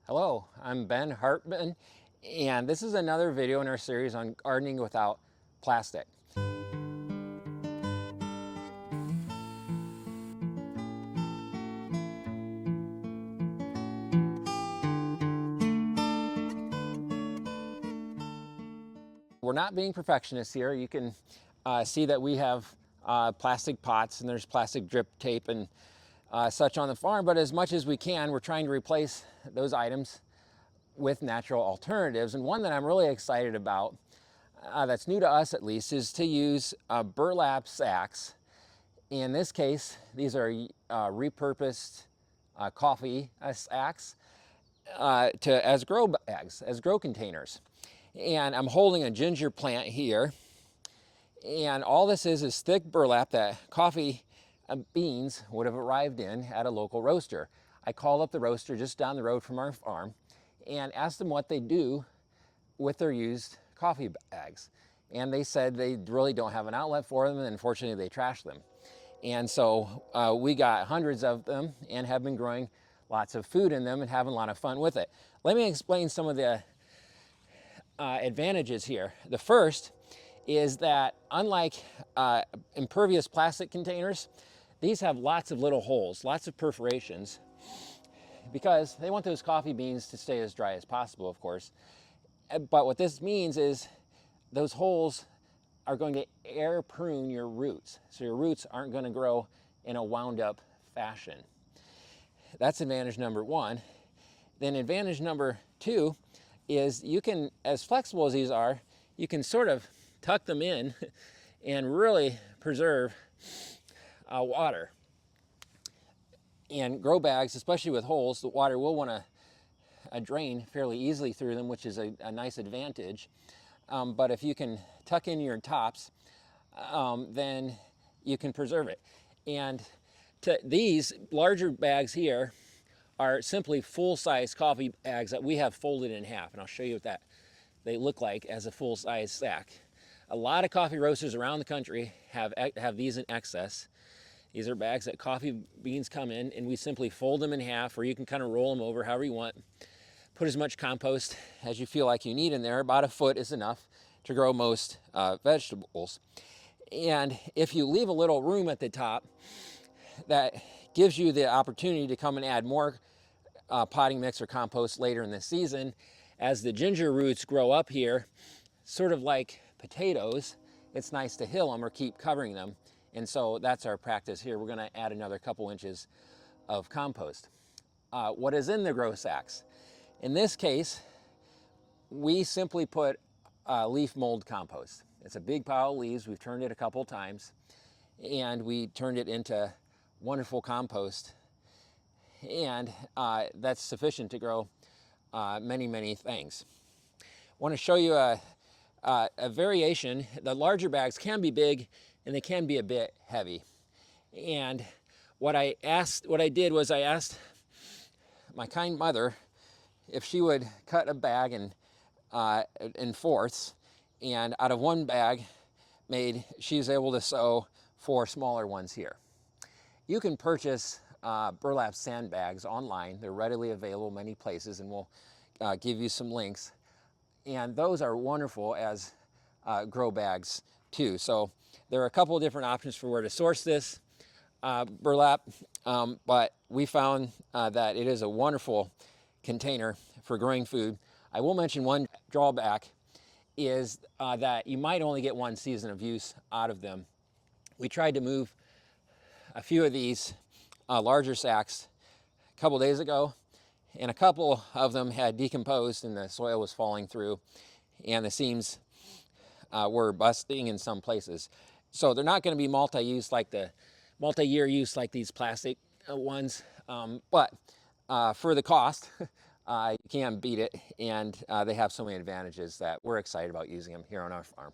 Hello, I'm Ben Hartman, and this is another video in our series on gardening without plastic. We're not being perfectionists here. You can see that we have plastic pots and there's plastic drip tape and such on the farm, but as much as we can, we're trying to replace those items with natural alternatives. And one that I'm really excited about, that's new to us at least, is to use burlap sacks. In this case, these are repurposed coffee sacks as grow bags, as grow containers. And I'm holding a ginger plant here. And all this is thick burlap that coffee beans would have arrived in at a local roaster. I called up the roaster just down the road from our farm and asked them what they do with their used coffee bags. And they said they really don't have an outlet for them, and unfortunately they trash them. And so we got hundreds of them and have been growing lots of food in them and having a lot of fun with it. Let me explain some of the advantages here. The first is that unlike impervious plastic containers, these have lots of little holes, lots of perforations, because they want those coffee beans to stay as dry as possible, of course. But what this means is those holes are going to air prune your roots. So your roots aren't going to grow in a wound up fashion. That's advantage number one. Then advantage number two is you can, as flexible as these are, you can sort of tuck them in and really preserve water. And grow bags, especially with holes, the water will want to drain fairly easily through them, which is a nice advantage. But if you can tuck in your tops, then you can preserve it. And these larger bags here are simply full-size coffee bags that we have folded in half. And I'll show you what they look like as a full-size sack. A lot of coffee roasters around the country have these in excess. These are bags that coffee beans come in, and we simply fold them in half, or you can kind of roll them over however you want. Put as much compost as you feel like you need in there. About a foot is enough to grow most vegetables. And if you leave a little room at the top, that gives you the opportunity to come and add more potting mix or compost later in the season. As the ginger roots grow up here, sort of like potatoes, it's nice to hill them or keep covering them. And so that's our practice here. We're going to add another couple inches of compost. What is in the grow sacks? In this case, we simply put leaf mold compost. It's a big pile of leaves. We've turned it a couple times, and we turned it into wonderful compost. And that's sufficient to grow many, many things. I want to show you a variation. The larger bags can be big and they can be a bit heavy. And what I did was I asked my kind mother if she would cut a bag in fourths, and out of one bag she was able to sew 4 smaller ones here. You can purchase burlap sandbags online. They're readily available many places, and we'll give you some links. And those are wonderful as grow bags too. So there are a couple of different options for where to source this burlap, but we found that it is a wonderful container for growing food. I will mention one drawback is that you might only get one season of use out of them. We tried to move a few of these larger sacks a couple days ago, and a couple of them had decomposed and the soil was falling through, and the seams were busting in some places. So they're not going to be multi-use like the multi-year use like these plastic ones, but for the cost, you can't beat it, and they have so many advantages that we're excited about using them here on our farm.